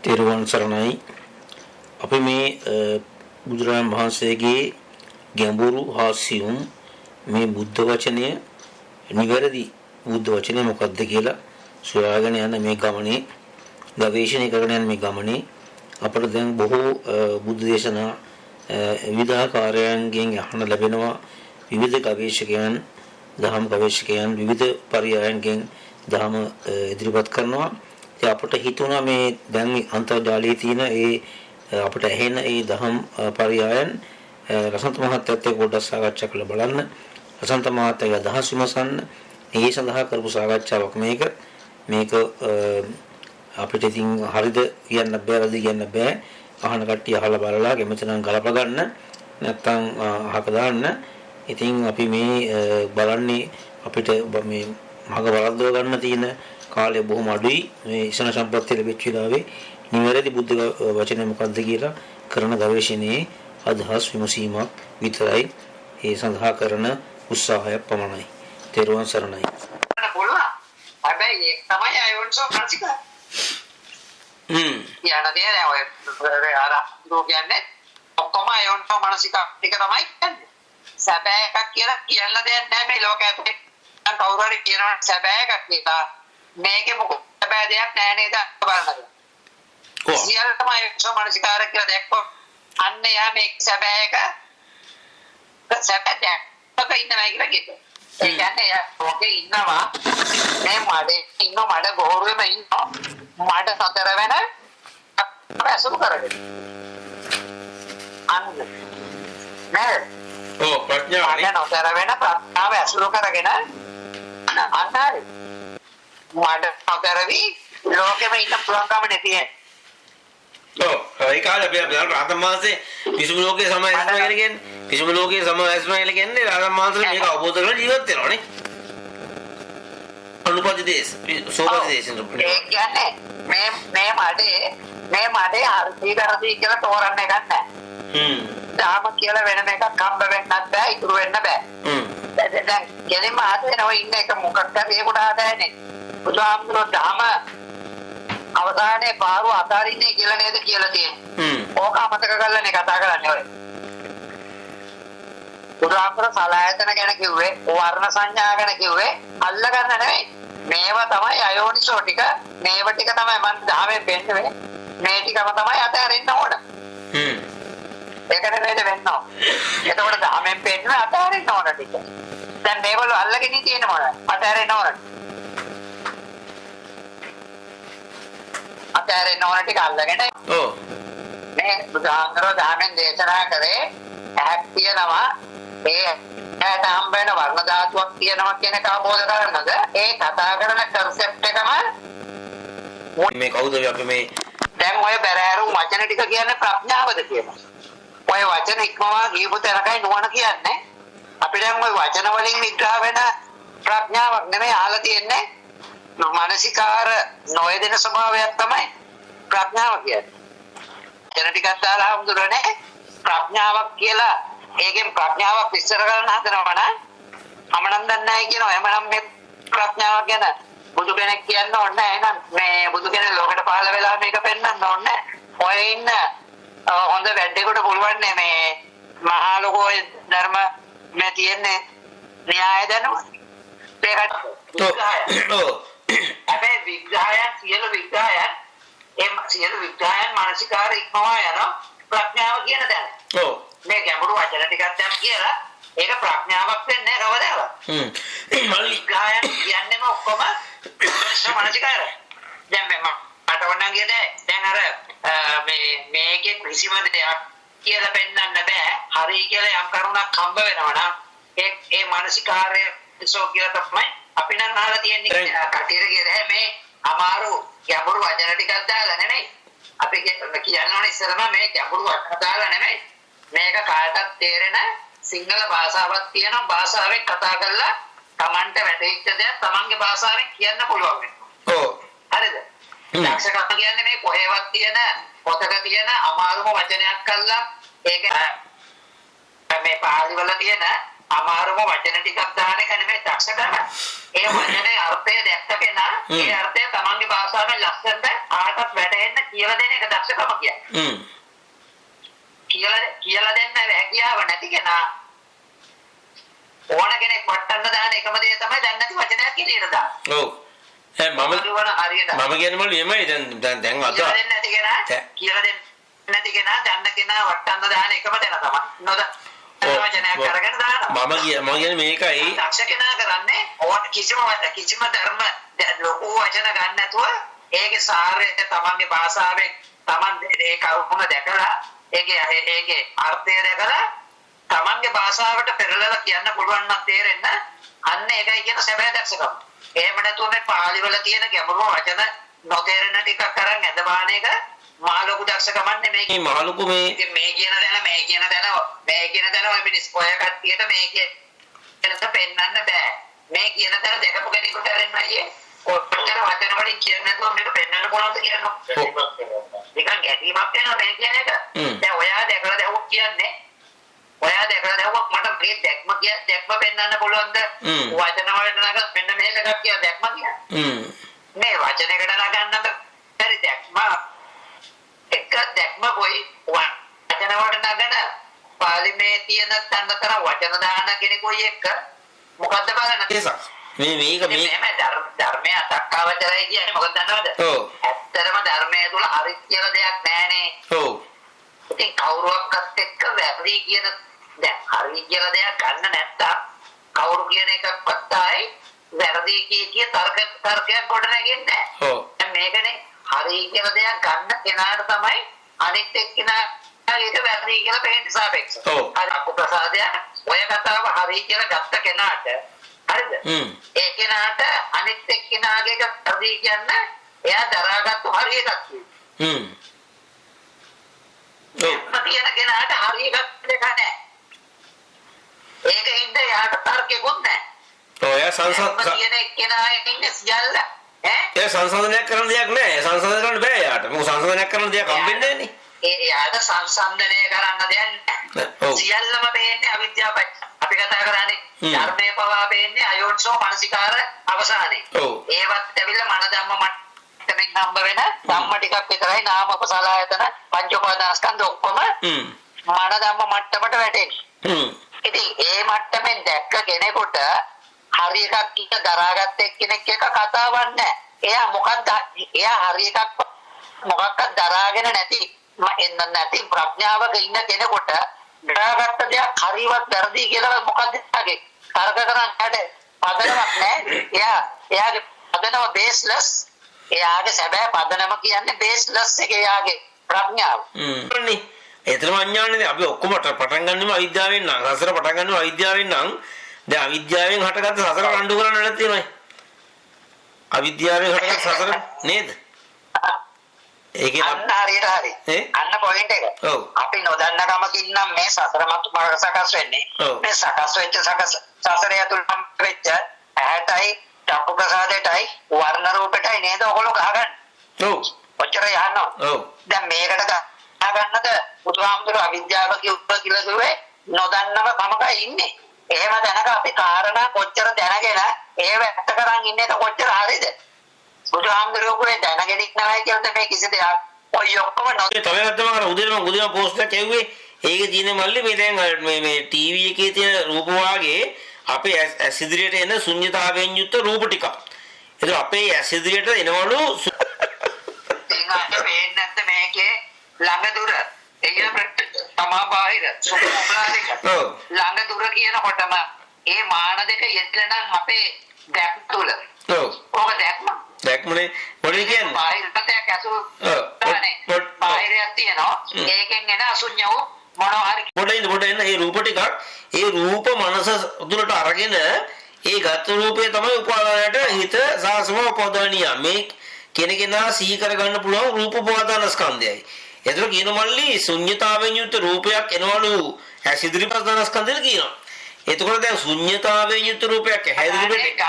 තෙරුවන් සරණයි. අපි මේ බුදුරජාණන් වහන්සේගේ ගැඹුරු හා සියුම් මේ බුද්ධ වචනය නිවැරදි බුද්ධ වචනය මොකක්ද කියලා සොයාගෙන යන මේ ගමනේ ගවේෂණය කරගෙන යන මේ ගමනේ අපට දැන් බොහෝ බුද්ධ දේශනා විවිධාකාරයන්ගෙන් අහන්න ලැබෙනවා. විවිධ ගවේෂකයන් දහම් ගවේෂකයන් විවිධ පරයයන්ගෙන් දහම ඉදිරිපත් කරනවා. ඒ අපට හිතුණා මේ දැන් අන්තර්ජාලයේ තියෙන ඒ අපට ඇහෙන ඒ දහම් පරයයන් රසන්ත මහත්තයත් එක්ක පොඩ්ඩක් සාකච්ඡා කරලා බලන්න. රසන්ත මහත්තයා අදහස් විමසන්න. ඒ සඳහා කරපු සාකච්ඡාවක් මේක අපිට ඉතින් හරිද කියන්න බෑ වැරදි කියන්න බෑ. අහන කට්ටිය අහලා බලලා කැමති නම් ගලප ගන්න. නැත්තම් අහක දාන්න. ඉතින් අපි මේ බලන්නේ අපිට මේ මග වරද්දව ගන්න තියෙන කාලය බොහොම අඩුයි. මේ ඉසන සම්පත්තිය ලැබිච්ච වෙලාවේ නිවැරදි බුද්ධ වචනය මොකක්ද කියලා කරන ගවේෂණයේ අදහස් විමසීමක් විතරයි. ඒ සඳහා කරන උත්සාහය පමණයි. තෙරුවන් සරණයි. හැබැයි ඒක තමයි අයෝන්සෝ මානසික. යනදී නෑ ඔය අර කියන්නේ ඔක්කොම අයෝන්සෝ මානසික ටික තමයි කියන්නේ. සැබෑ එකක් කියලා කියන්න දෙයක් නෑ මේ ලෝකයේ. කවුරු හරි කියනවා සැබෑ එකක් කියලා. මේකේ මොකද සැබෑ දෙයක් නෑ නේද බලන්න. සියල්ල තමයි අයෝන්සෝ මානසිකාර කියලා දැක්කොත් අන්න යා මේ සැබෑ එක සැබෑ දෙයක් ඉන්නවා කියලා කියනවා. ඒ කියන්නේ ඔකේ ඉන්නවා මේ මඩේ ඉන්න මඩ ගෝරුවෙම ඉන්නවා මඩ සතර වෙන අසුරු කරගෙන අන්න නේද ප්‍රඥාවනේ සතර වෙන ප්‍රඥාව අසුරු කරගෙන අන්න හරි මඩ සතරවි ලෝකෙම ඉන්න පුළුවන්කම නැති ඒ කාලේ අපි රාතන් මාසේ විසුණු ලෝකයේ සමායස්ම කියලා කියන්නේ විසුණු ලෝකයේ සමායස්ම කියලා කියන්නේ රාතන් මාසේ මේක අවබෝධ කරගෙන ජීවත් වෙනවා නේ. අනුපති දේශ සෝපති දේශ ඒ කියන්නේ මේ මඩේ හරි කියලා තෝරන්න එකක් නැහැ. ධාම කියලා වෙනම එකක් හම්බ වෙන්නත් බෑ ඉතුරු වෙන්න බෑ. දැන් කෙලින්ම ආදේනව ඉන්න එක මොකක්ද ඒකට ආදායනේ. බුදුහාමුදුරුවෝ ධාම අවසානයේ පාරු අතාරින්නේ කියලා නේද කියලා තියෙන්නේ. ඕක අමතක කරලානේ කතා කරන්නේ ඔය. බුදුහාමුදුරුවෝ සලආයතන ගැන කිව්වේ, වර්ණ සංඥා ගැන කිව්වේ අල්ල ගන්න නෙවෙයි. මේවා තමයි අයෝනිසෝ ටික, මේව ටික තමයි මම ධාමයෙන් පෙන්නුවේ. මේ ටිකම තමයි අතහැරෙන්න ඕන. ඒකනේ නේද වෙන්නෝ. එතකොට ධාමයෙන් පෙන්නුවේ අතහැරෙන්න ඕන ටික. දැන් මේගොල්ලෝ අල්ලගෙන තියෙන මොනවද? අතහැරෙන්න ඕන. අතහැරෙන්න ඕන ටික අල්ලගෙන මේ බුදුහාමුදුරුවෝ ධාමයෙන් දේශනා කරේ ඇහක් තියෙනවා ඒ ඇයට හම්බ වෙන වර්ණ ධාතුවක් තියෙනවා කියන එක අවබෝධ කරගන්නද ඒ කතා කරන කන්සෙප්ට් එකම මේ කවුද අපි මේ දැන් ඔය බැරෑරුම් වචන ටික කියන්නේ ප්‍රඥාවද කියලා. ඔය වචන ඉක්මවා ගියපු තැනකයි නුවණ කියන්නේ. අපි දැන් ඔය වචන වලින් විග්‍රහ වෙන ප්‍රඥාවක් නෙමෙයි අහලා තියෙන්නේ. මානසිකාර නොයදෙන ස්වභාවයක් තමයි ප්‍රඥාව කියන්නේ. එන ටිකක් දාලා හඳුනන්නේ ප්‍රඥාවක් කියලා. ඒකෙන් ප්‍රඥාවක් විස්තර කරන්න හදනවා නම් මම නම් දන්නේ නැහැ කියනවා. එමනම් මේ ප්‍රඥාව ගැන බුදු කෙනෙක් කියන්න ඕනේ නැහැ. එහෙනම් මේ බුදු කෙනෙක් ලෝකෙට පහළ වෙලා මේක පෙන්වන්න ඕනේ. ඔය ඉන්න හොඳ වැඩේකට පුළුවන් මේ මහා ලෝකෝ ධර්ම මේ තියෙන්නේ න්‍යාය දැනුම. ඒකට හැබැයි විග්‍රහයන් සියලු විග්‍රහයන් මානසිකාර ඉක්මවා යන ප්‍රඥාව කියන දැන. මේ ගැඹුරු වචන ටිකක් දැන් කියලා ඒක ප්‍රඥාවක් වෙන්නේ කවදාවත්. විග්‍රහයන් කියන්නේම ඔක්කොම මානසිකාරය. දැන් මට ඕනනම් කියන්නේ දැන් අර මේකේ කිසිම දෙයක් කියලා පෙන්වන්න බෑ. හරි කියලා යම් කරුණක් හම්බ වෙනවා නම් ඒ මානසිකාරය සෝ කියලා තමයි අපි නම් අහලා තියෙන්නේ. කටියට කියන්නේ මේ අමාරු ගැඹුරු වචන ටිකක් දාලා නෙමෙයි. අපි කියන්නේ ඉස්සරම මේ ගැඹුරු වචන දාලා නෙමෙයි. මේක කාටත් තේරෙන සිංහල භාෂාවක් තියෙන භාෂාවෙන් කතා කරලා Tamanට වැටහිච්ච දේ Tamanගේ භාෂාවෙන් කියන්න පුළුවන් වෙනවා. ඔව්. හරිද? දක්ෂකම කියන්නේ මේ කොහෙවත් තියෙන පොතක තියෙන අමාරුම වචනයක් අල්ලලා ඒක මේ පාළි වල තියෙන අමාරුම වචන ටිකක් දාන එක නෙමෙයි දක්ෂකම. ඒ වචනේ අර්ථය දැක්කගෙන ඒ අර්ථය තමන්ගේ භාෂාවෙන් ලස්සනට කාටවත් වැටහෙන්න කියලා දෙන එක දක්ෂකම කියන්නේ. කියලා දෙන්න හැකියාව නැති කෙනා ඕන කෙනෙක් වටන්න දාන එකම දේ තමයි දැන් නැති වචනයක් කියලා දාන. ඔව්. මම කියන්නේ මොකද එමය දැන් අද කියලා දෙන්න නැති කෙනා කියලා දෙන්න නැති කෙනා දන්න කෙනා වටන්න දාන එකම දෙන තමයි. නෝද? වචනයක් අරගෙන දානවා. මම කියන්නේ මේකයි දක්ෂ කෙනා කරන්නේ ඕන කිසිම ධර්ම ලොකු වචන ගන්න නැතුව ඒකේ සාරය තමන්ගේ භාෂාවෙන් තමන් ඒ කරුණ දැකලා ඒකේ අර්ථය දැකලා තමන්ගේ භාෂාවට පෙරලලා කියන්න පුළුවන් නම් තේරෙන්න අන්න ඒකයි කියන සැබෑ දක්ෂකම. එහෙම නැතුව මේ පාලි වල තියෙන ගැඹුරු වචන නොතේරෙන ටිකක් අරන් ඇදවාන එක මහ ලොකු දක්ෂකමක් නෙමෙයි. මේ මහ ලොකු මේ කියන දන ඔය මිනිස් ඔය කට්ටියට මේ කියන පෙන්නන්න බෑ. මේ කියන දන දෙකපු කෙනෙකුට අරින්න අයියේ ඔච්චර වචන වලින් කියන්නේ නැතුව මේක පෙන්නන්න පුළුවන්ද කියනවා. නිකන් ගැටීමක් වෙනවා මේ කියන එක. දැන් ඔයා දැකලා දැවුවක් කියන්නේ ඔයා දැකලා දැවුවක් මට මේ දැක්ම පෙන්නන්න පුළුවන්ද? වචන වලට නගලා මෙන්න මේක එකක් කියලා දැක්ම කියන්නේ. මේ වචනයකට නගන්නත් බැරි දැක්ම එක දැක්ම කොයි වචන වලට නගන පාලිමේ තියෙන තන්නතර වචන දාන කෙනෙකුයි එක්ක මොකද්ද බලන්න. මේක ධර්මය අතක්කවචරයි කියන්නේ මොකක්ද දන්නවද? ඔව්. ඇත්තටම ධර්මයේ තුල හරි කියලා දෙයක් නැහනේ. ඔව්. ඉතින් කවුරුවක්වත් එක්ක වැරදි කියන දැන් හරි කියලා දෙයක් ගන්න නැත්තම් කවුරු කියන එකක්වත් ආයි වැරදි කිය තර්කයක් ගොඩ නැගෙන්නේ නැහැ. ඔව්. දැන් මේකනේ හරි කියලා දෙයක් ගන්න කෙනාට තමයි අනිත් එක්කෙනා ඒක වැරදි කියලා පේන්න සාපේක්ෂව. ඔව්. අර අප්‍රසාදය ඔය කතාව හරි කියලා ගත්ත කෙනාට හරිද? ඒ කෙනාට අනිත් එක්කෙනාගේ එක වැරදි කියන්න එයා දරාගත්තු හරි එකක් තියෙනවා. තියෙන කෙනාට හරි එකක් දෙක නැහැ. ඒකින්ද යාට තර්කෙකුත් නැහැ. ඔය සංසද තියෙන කෙනා ඉන්නේ සියල්ල ඒ සංසන්දනයක් කරන්න දෙයක් නැහැ. සංසන්දනය කරන්න බෑ යාට. මොකද සංසන්දනයක් කරන්න දෙයක් හම්බෙන්නේ නැන්නේ. යාට සංසන්දනය කරන්න දෙයක් නැහැ. සියල්ලම පේන්නේ අවිද්‍යාවයි. අපි කතා කරන්නේ ධර්මයේ පවා පේන්නේ අයෝනිසෝ මනසිකාර අවසානයේ. ඒවත් ඇවිල්ලා මන ධම්ම මට්ටමින් හම්බ වෙන ධම්ම ටිකක් විතරයි නාම උපසලායතන පංච උපාදානස්කන්ධ ඔක්කොම මන ධම්ම මට්ටමට වැටෙන්නේ. ඉතින් ඒ මට්ටමින් දැක්ක කෙනෙකුට හරි එකක් කියන දරාගත්ත එක්කෙනෙක් එක කතාවක් නැහැ. එයා මොකක්ද එයා හරි එකක් මොකක්වත් දරාගෙන නැති ප්‍රඥාවක ඉන්න කෙනෙකුට දරාගත්ත දෙයක් හරිවත් වැරදි කියලා මොකක්ද තාගේ තර්ක කරන්න හැට පදනමක් නැහැ. එයාගේ පදනම බේස්ලස්. එයාගේ සැබෑ පදනම කියන්නේ බේස්ලස් එක එයාගේ ප්‍රඥාව. ඒතරම අඥානනේ අපි ඔක්කොම පටන් ගන්නෙම අවිද්‍යාවෙන් නම් සසර පටන් ගන්නෙම අවිද්‍යාවෙන් නම් දැන් අවිද්‍යාවෙන් හටගත්ත සසර රණ්ඩු කරන්න නැත්නම් අවිද්‍යාවෙන් හටගත්ත සසර නේද? ඒකේ අන්න හරියට හරි. අන්න පොයින්ට් එක. අපි නොදන්න කමකින් නම් මේ සසර මතු සකස් වෙන්නේ. මේ සකස් වෙච්ච සසරය තුල වෙච්ච ඇහැටයි, චක්කු ප්‍රසාදයටයි, වර්ණ රූපෙටයි නේද ඔයගොල්ලෝ ගහගන්නේ. ඔව්. ඔච්චර යනවා. ඔව්. දැන් මේකට ගහගන්නද බුදුහාමුදුරුවෝ අවිද්‍යාව කියලා කිව්වේ නොදන්නව කමකයි ඉන්නේ. එහෙම දැනක අපි කාරණා කොච්චර දැනගෙන ඒව ඇත්ත කරන් ඉන්නේ කොච්චර හරිද? බුදුහාමුදුරුවෝ දැනගෙන ඉන්නවයි කියන්නේ මේ කිසි දෙයක් ඔය ඔක්කොම තමයි අදම අර උදේම පෝස්ට් එකක් ඇව්වේ. ඒකේ තියෙන මල්ලි මේ දැන් මේ ටීවී එකේ තියෙන රූප වාගේ අපේ ඇස් ඉදිරියට එන ශුන්‍යතාවයෙන් යුක්ත රූප ටික. ඒක අපේ ඇස් ඉදිරියට එනවලු ඉතින් පේන්නේ නැත්නම් මේකේ ළඟ දුර එයම තමා බාහිර සුඛෝපලාදික ළඟ දුර කියනකොටම ඒ මාන දෙක යෙදලා නම් අපේ දැක්ම තුල ඔක දැක්මනේ මොකද කියන්නේ බාහිරට ඇසු බාහිරයක් තියෙනවා ඒකෙන් එන අසුඤ්ඤ වූ මොනවා හරි පොඩ එන්න මේ රූප ටිකක් ඒ රූප මනස තුලට අරගෙන ඒ ගත රූපේ තමයි උපාදානයට හිත සාසම උපාදානිය මේ කෙනකෙනා සිහි කරගන්න පුළුවන් රූප උපාදාන ස්කන්ධයයි. ඒතර කියන මල්ලි ශුන්්‍යතාවෙන් යුත් රූපයක් එනවලු ඇස් ඉදිරිපත් දාන ස්කන්ධෙට කියනවා. එතකොට දැන් ශුන්්‍යතාවෙන් යුත් රූපයක් හැදිරිපෙට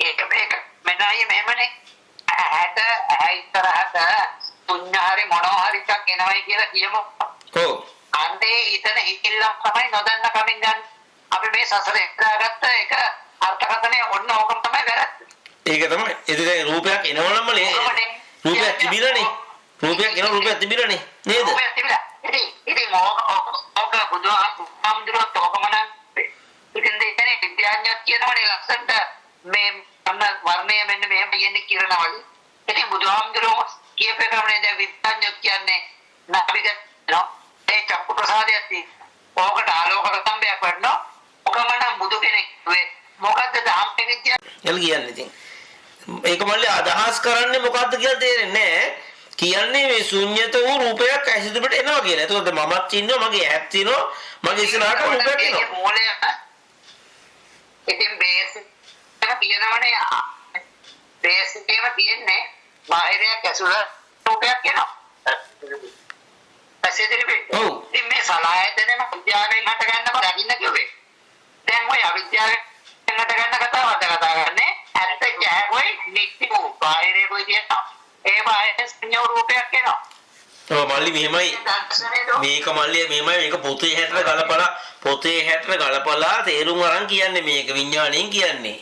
ඒක මෙන්නයි මෙහෙමනේ ඇහැට ඇයි තරහට පුඤ්ඤාරි මොනවා හරි එකක් එනවයි කියලා කියමු. ඔව්. අන්න ඒ හිතන හිතිල්ලක් තමයි නොදන්න කමින් ගන්න. අපි මේ සසරේ හදාගත්ත එක අර්ථකථනය ඔන්න ඕකම තමයි වැරද්ද. ඒක තමයි. ඒක රූපයක් එනවනම රූපයක් තිබිලානේ. රූපයක් එන රූපයක් තිබිලානේ නේද? රූපයක් තිබිලා. ඉතින් ඕක බුදුහාමුදුරුවෝ තෝකමන ඉතින් දෙන්නේ විද්‍යාඥයෝ කියනවනේ ලස්සනට මේ වර්ණය මෙන්න මෙහෙම කියන්නේ කිරණවල. ඉතින් බුදුහාමුදුරුවෝ කියපේකමනේ දැන් විද්‍යාඥයෝ කියන්නේ නාවිග ඒ චක්කු ප්‍රසාදයක් තියෙනවා. ඕකට ආලෝක රතම්බයක් වඩනවා. ඔකමනම් බුදු කෙනෙක් වේ. මොකද්ද ධම්ම විද්‍යාව? එල් කියන්නේ ඉතින්. ඒක මල්ලි අදහස් කරන්නේ මොකද්ද කියලා තේරෙන්නේ නැහැ. කියන්නේ මේ ශුන්්‍යත වූ රූපයක් ඇසිදුරට එනවා කියලා. එතකොට මමත් ඉන්නවා, මගේ ඇහත් තියෙනවා, මගේ ඉස්සරහට රූපයක් එනවා. මූලය ඉතින් බේස් එක තියෙනවනේ. බේස් එකේම තියෙන්නේ බාහිරයක් ඇසුර රූපයක් එනවා. ඉතින් මේ සලආයතනෙම විද්‍යාවෙන් හට ගන්නම දකින්න කිව්වේ. දැන් ඔය අවිද්‍යාවෙන් හට ගන්න කතාවද කතා කරන්නේ? ඇත්ත ජයගොයි නිත්‍ය වූ බාහිරේ කොයි තියෙනවා. ඒ බාහිර සංයෝ රූපයක් එනවා. ඔව් මල්ලි මෙහෙමයි. මේක මල්ලි මෙහෙමයි මේක පොතේ හැටර ගලපලා තේරුම් අරන් කියන්නේ මේක විඥාණයෙන් කියන්නේ.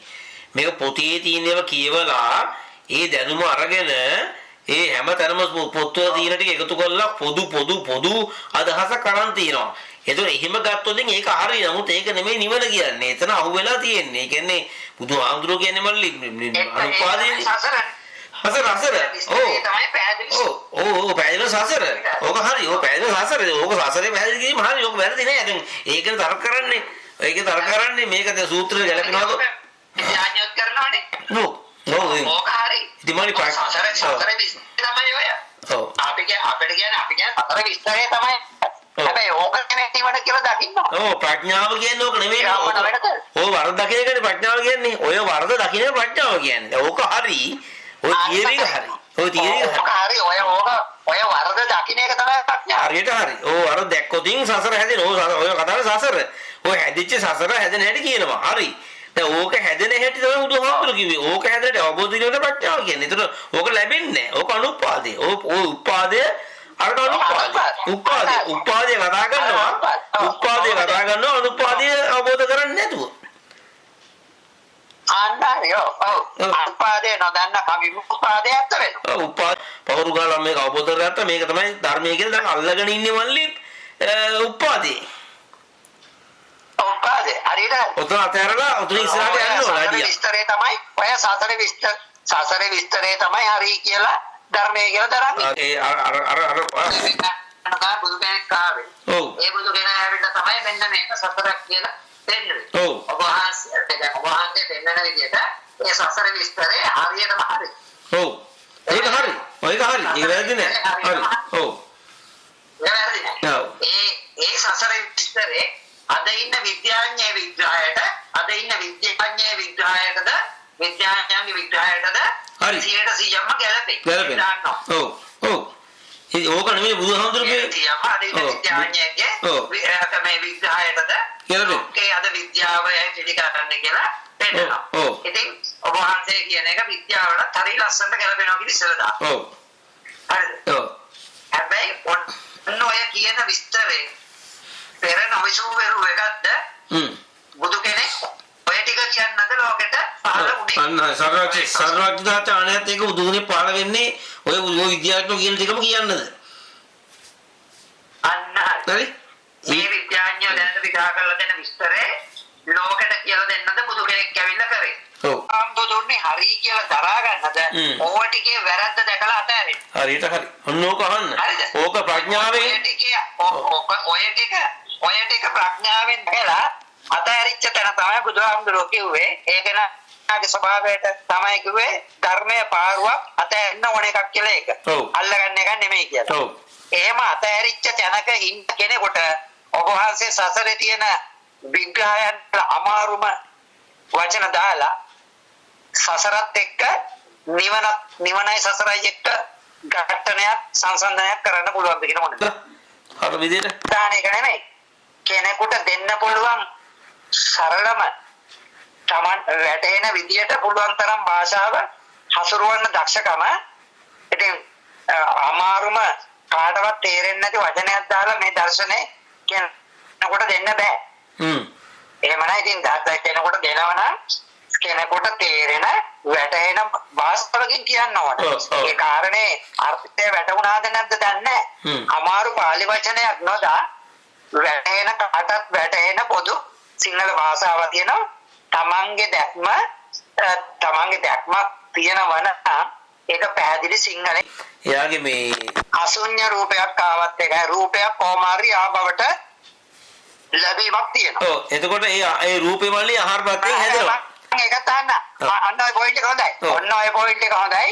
මේක පොතේ තියෙනව කියවලා ඒ දැනුම අරගෙන ඒ හැමතැනම පොත්වල තියෙන ටික එකතු කරලා පොදු අදහසක් අරන් තියනවා. ඒතකොට එහෙම ගත්තොත් ඒක හරි. නමුත් ඒක නෙමෙයි නිවන කියන්නේ. එතන අහුවෙලා තියෙන්නේ. ඒ කියන්නේ බුදුහාමුදුරුවෝ කියන්නේ මල්ලි අනුපාදේ සසර. ඔව් පැහැදිලි සසර. ඕක හරි. ඕක පැහැදිලි සසර. ඕක සසරේ පැහැදිලි කිරීම හරි. ඕක වැරදි නෑ. දැන් ඒකෙන් තර්ක කරන්නේ. මේක දැන් සූත්‍රේ ගැලපෙනවද? ඥානයත් කරනවනේ. ඕක හරි. ඉතින් මල්ලි සසර තමයි ඔය. ඔව්. අපි කියන්නේ සතර විස්තරය තමයි. හැබැයි ඕක නෙමෙයි නිවන කියලා දකින්න. ඔව් ප්‍රඥාව කියන්නේ ඕක නෙමෙයි. ඔය වරද දකින එකනේ ප්‍රඥාව කියන්නේ. ඔය වරද දකින ප්‍රඥාව කියන්නේ. ඕක හරි. ඔය තියරි එක හරි. ඔය තියරි එක හරි. ඔය වරද දකින එක තමයි ප්‍රඥාව. හරියට හරි. ඔය වරද දැක්කොතින් සසර හැදෙන. ඔය කතාවේ සසර. ඔය හැදිච්ච සසර හැදෙන හැටි කියනවා. හරි. දැන් ඕක හැදෙන හැටි තමයි බුදුහාමුදුරු කිව්වේ. ඕක හැදෙට අවබෝධ වෙන ප්‍රඥාව කියන්නේ. ඒතර ඕක ලැබෙන්නේ නැහැ. ඕක අනුපාදේ. ඔය උපාදේ අරට උපාදේ කතා කරනවා. උපාදේ කතා කරනවා අනුපාදේ අවබෝධ කරන්නේ නැතුව. ආන්නාරියෝ. ඔව්. උපාදේ නොදන්න කවි උපාදේ ඇත්ත වෙනවා. ඔව් උපාද පවරු ගාලා මේක අවබෝධ කරගත්තා. මේක තමයි ධර්මයේ කියලා දැන් අල්ලගෙන ඉන්නේ මල්ලි උපාදේ. උපාදේ හරියට ඔතන අතහැරලා ඔතන ඉස්සරහට යන්න ඕන අඩිය. විස්තරේ තමයි ඔය සසරේ විස්තරේ තමයි හරි කියලා ධර්මයේ කියලා දරන්නේ. ඒ අර බුදු කෙනෙක් ආවේ. ඔව්. ඒ බුදු කෙනා ඇවිල්ලා තමයි මෙන්න මේක සතරක් කියලා දෙන්නේ. ඔව්. ඔබ වහන්සේ දෙන්නන විදිහට ඒ සසර විස්තරේ හරියටම හරි. ඔව්. ඒක හරි. ඒක වැරදි නෑ. හරි. ඔව්. ඒක වැරදි නෑ. ඔව්. ඒ සසර විස්තරේ අද ඉන්න විද්‍යාඥයේ විග්‍රහයටද විද්‍යාඥයන්ගේ විග්‍රහයටද හරි 100%ක්ම ගැලපේ. ඔව්. ඒ ඕක නෙමෙයි බුදුහාමුදුරුවෝ විද්‍යාඥයෙක්ගේ මේ විග්‍රහයටද ගැලපේ. අද විද්‍යාව පිළිගන්න කියලා පෙන්නනවා. ඉතින් ඔබ වහන්සේ කියන එක විද්‍යාවලට හරි ලස්සනට ගැලපෙනවා කියලා ඉස්සෙල්ලා දාන්න. ඔව්. හරිද? ඔව්. හැබැයි ඔන්න ඔය කියන විස්තරේ පෙර නොවිසුවරු එකක්ද බුදු කෙනෙක් ඔය ටික කියන්නද ලෝකෙට පහළ උනේ. අන්න සර්වඥතාවට අනේත් ඒක බුදුනේ පහළ වෙන්නේ ඔය විද්‍යාඥයෝ කියන ටිකම කියන්නද? අන්න හරි. මේ විද්‍යාඥයෝ දැනට විග්‍රහ කරලා දෙන විස්තරේ ලෝකෙට කියලා දෙන්නද බුදු කෙනෙක් ඇවිල්ලා කරේ. ඔව්. බුදුන්නේ හරි කියලා දරා ගන්නද ඕව ටිකේ වැරද්ද දැකලා අතහැරෙන්න. හරියට හරි. ඔන්න ඕක අහන්න. ඕක ප්‍රඥාවෙන් ඔය ටික ප්‍රඥාවෙන් දැකලා අතහැරිච්ච තැන තමයි බුදුහාමුදුරුවෝ කිව්වේ. ඒක නාගේ ස්වභාවයට තමයි කිව්වේ ධර්මයේ පාරුවක් අතහැරෙන්න ඕන එකක් කියලා ඒක. අල්ලගන්න එක නෙමෙයි කියලා. ඔව්. එහෙම අතහැරිච්ච තැනක ඉන්න කෙනෙකුට ඔබ වහන්සේ සසරේ තියෙන විග්‍රහයන් අමාරුම වචන දාලා සසරත් එක්ක නිවනයි සසරයි එක්ක ඝට්ටනයක් සංසන්දනයක් කරන්න පුළුවන් ද කියන මොනද? අර විදිහට දාන එක නෙමෙයි. කෙනෙකුට දෙන්න පුළුවන් සරලම තමන් වැටෙන විදියට පුළුවන් තරම් භාෂාව හසුරවන්න දක්ෂකම. ඉතින් අමාරුම කාටවත් තේරෙන්නේ නැති වචනයක් දාලා මේ දර්ශනේ කෙනෙකුට දෙන්න බෑ. එහෙමනම් ඉතින් දහසක් කෙනෙකුට දෙනවා නම් කෙනෙකුට තේරෙන වැටෙන වාස්තවකින් කියන්න ඕනේ. ඒ කාරණේ අර්ථය වැටුණාද නැද්ද දන්නේ නැහැ. අමාරු පාලි වචනයක් නොදා වැටෙන කාටත් වැටෙන පොදු සිංහල භාෂාව තියෙනවා. තමන්ගේ දැක්ම තියෙනවා නම් ඒක පැහැදිලි සිංහලෙන්. එයාගේ මේ අසුඤ්ඤ රූපයක් ආවත් ඒකයි රූපයක් කොමාරි ආබවට ලැබීමක් තියෙනවා. ඔව් එතකොට ඒ රූපේ වලින් ආහාර ප්‍රත්‍යයෙන් හැදෙනවා. ඒක තන්න. අන්න ඔය පොයින්ට් එක හොඳයි. ඔන්න ඔය පොයින්ට් එක හොඳයි.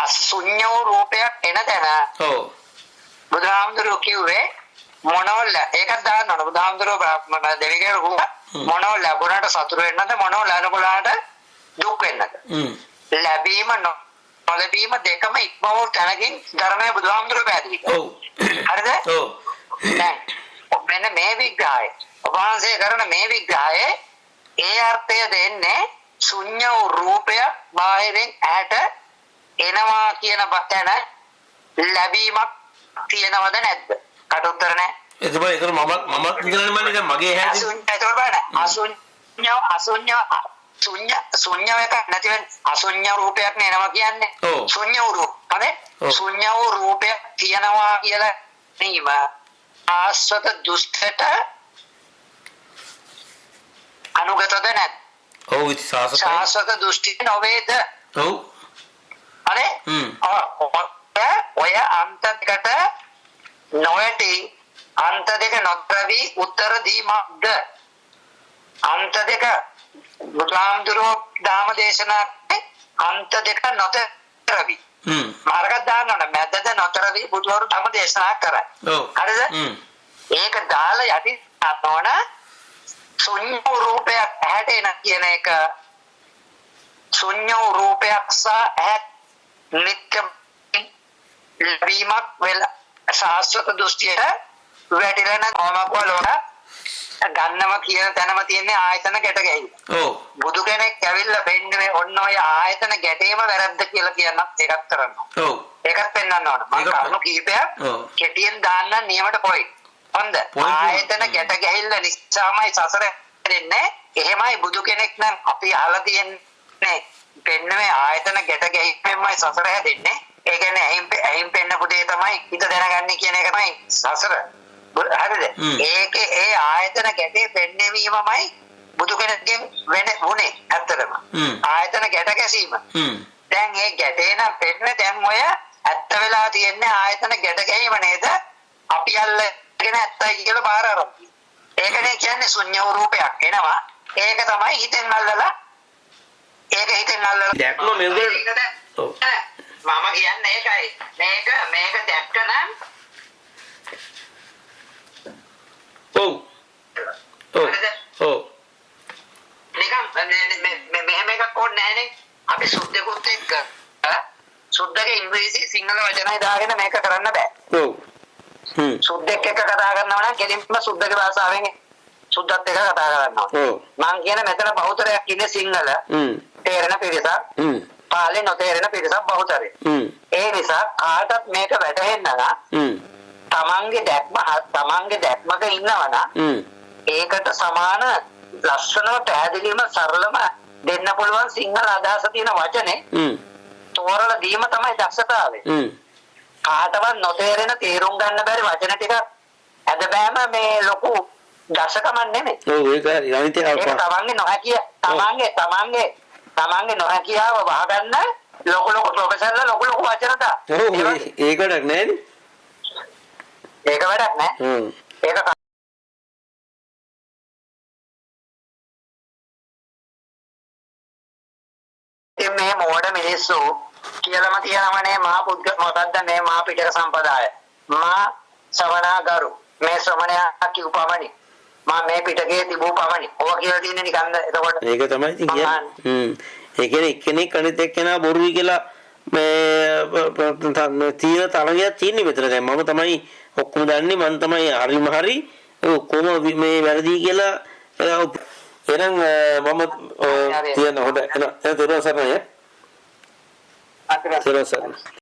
අසුඤ්ඤ රූපයක් එන තැන. ඔව්. බුදුහාමුදුරුවෝ කිව්වේ මොනවල ඒකක් දාන්න ඕන. බුදුහාමුදුරුවෝ දෙවිගේ රූප මොනවල ලැබුණාට සතුට වෙන්නද මොනවල ලැබුණාට දුක් වෙන්නද? ලැබීම නොලැබීම දෙකම ඉක්මවූ තැනකින් ධර්මයේ බුදුහාමුදුරුවෝ පැහැදිලි කරනවා. ඔව්. හරිද? ඔව්. දැන් මෙන්න මේ විග්‍රහය වහන්සේ කරන මේ විග්‍රහයේ ඒ අර්ථය දෙන්නේ ශුන්‍ය වූ රූපයක් බාහිරින් ඇහැට එනවා කියන බතන ලැබීමක් තියෙනවද නැද්ද? කට උත්තර නැහැ. ඒක මම හිතන්නේ මන්නේ දැන් මගේ ශුන්‍ය එක නැති වෙන අශුන්‍ය රූපයක් නෙනවා කියන්නේ. ශුන්‍ය වූ රූප. හරි? ශුන්‍ය වූ රූපයක් තියෙනවා කියලා නීම ආස්වත දුෂ්ටට අනුගතද නැත්? ඔව් ඉති සාසක දෘෂ්ටි නොවේද? ඔව්. හරි? ඔය අන්ත දෙකට නොයටි අන්ත දෙක නොතරවි උත්තර දීමක්ද? අන්ත දෙක බුදුහාමුදුරුවෝ ධර්ම දේශනා අන්ත දෙක නොතරවි. මාර්ග දාන්න මැදද නොතරවි බුදුවරු ධර්ම දේශනා කරා. ඔව්. හරිද? ඒක දාලා යටි අතෝන ශුන්‍ය රූපයක් ඇහැට එන කියන එක ශුන්‍ය රූපයක් සහ නිත්‍ය ලැබීමක් වෙල සාස්වත දෘෂ්ටියට වැටිලා නැ කොමකවලට ගන්නම කියන තැනම තියෙන්නේ ආයතන ගැට ගැහිලා. ඔව්. බුදු කෙනෙක් ඇවිල්ලා පෙන්නේ ඔන්න ඔය ආයතන ගැටේම වැරද්ද කියලා කියනත් ඒකත් කරනවා. ඔව්. ඒකත් පෙන්වන්න ඕන. මම කරුණු කීපයක් කෙටියෙන් දාන්න නියමට පොයි. හොඳ. ආයතන ගැට ගැහිලා නිසාමයි සසර දෙන්නේ. එහෙමයි බුදු කෙනෙක් නම් අපි අහලා තියෙන්නේ පෙන්නේ ආයතන ගැට ගැහිමයි සසර හැදෙන්නේ. ඒ කියන්නේ ඇහිම් පෙන්නපු දේ තමයි හිත දැනගන්නේ කියන එක තමයි සසර. හරිද? ඒකේ ඒ ආයතන ගැටේ පෙන්නවීමමයි බුදු කෙනෙක්ගෙන් වෙන්නේ උනේ ඇත්තටම. ආයතන ගැට ගැසීම. දැන් මේ ගැටේ නම් පෙන්නේ දැන් ඔය ඇත්ත වෙලා තියන්නේ ආයතන ගැට ගැහිම නේද? අපි අල්ලගෙන ඇත්තයි කියලා බාර අරන්. ඒකනේ කියන්නේ ශුන්‍ය රූපයක් එනවා. ඒක තමයි හිතෙන් අල්ලලා දැක්ම මෙවුද? ඔව්. මම කියන්නේ ඒකයි. මේක දැක්කනම් ඔව්. ඔව්. ඔව්. නිකන් මෙහෙම එකක් ඕනේ නැහනේ. අපි සුද්ධකුත් එක්ක සුද්ධගේ ඉංග්‍රීසි සිංහල වචනයි දාගෙන මේක කරන්න බෑ. ඔව්. සුද්ධෙක් එක්ක කතා කරනවා නම් කෙලින්ම සුද්ධගේ භාෂාවෙන් සුද්ධත් එක්ක කතා කරනවා. ඔව්. මම කියන මෙතන බහුතරයක් ඉන්නේ සිංහල. තේරෙන පිරිසක්. පාලි නොතේරෙන පිරිසක් බහුතරය. ඒ නිසා කාටත් මේක වැටහෙන්න නම් තමන්ගේ දැක්මක ඉන්නවා නම් ඒකට සමාන ලස්සනව පැහැදිලිවම සරලම දෙන්න පුළුවන් සිංහල අදහස තියෙන වචනේ තෝරලා දීම තමයි දක්ෂතාවය. කාටවත් නොතේරෙන තේරුම් ගන්න බැරි වචන ටික අද බෑම මේ ලොකු දක්ෂකමක් නෙමෙයි. ඔව් ඒක අනිත් එක තමන්ගේ නොහැකියාව වහගන්න ලොකු ප්‍රොෆෙසර්ලා ලොකු වචන තා. ඔව් ඒක වැඩක් නෑනේ. ඒක වැඩක් නෑ. ඒක මේ මොඩ මිනිස්සු කියලාම තියනවනේ මහා පුද්ගල මොකද්ද මේ මහා පිටක සම්පදාය. මා ශ්‍රවණාගරු මේ ශ්‍රමණයා කිව්පමණි. මා මේ පිටකේ තිබූ පමණි. ඔය කියලා තියෙන්නේ නිකන්ද එතකොට. ඒක තමයි ඉතින් කියන්නේ. ඒ කියන්නේ එක්කෙනෙක් අනිත් එක්කෙනා බොරුයි කියලා මේ තීන තරගයක් තියෙන්නේ මෙතන. දැන් මම තමයි ඔක්කොම දන්නේ මම තමයි හරිම හරි ඔක්කොම මේ වැරදි කියලා එහෙනම් මම තියන හොඳ එන දරසරනේ. අතරසරනේ.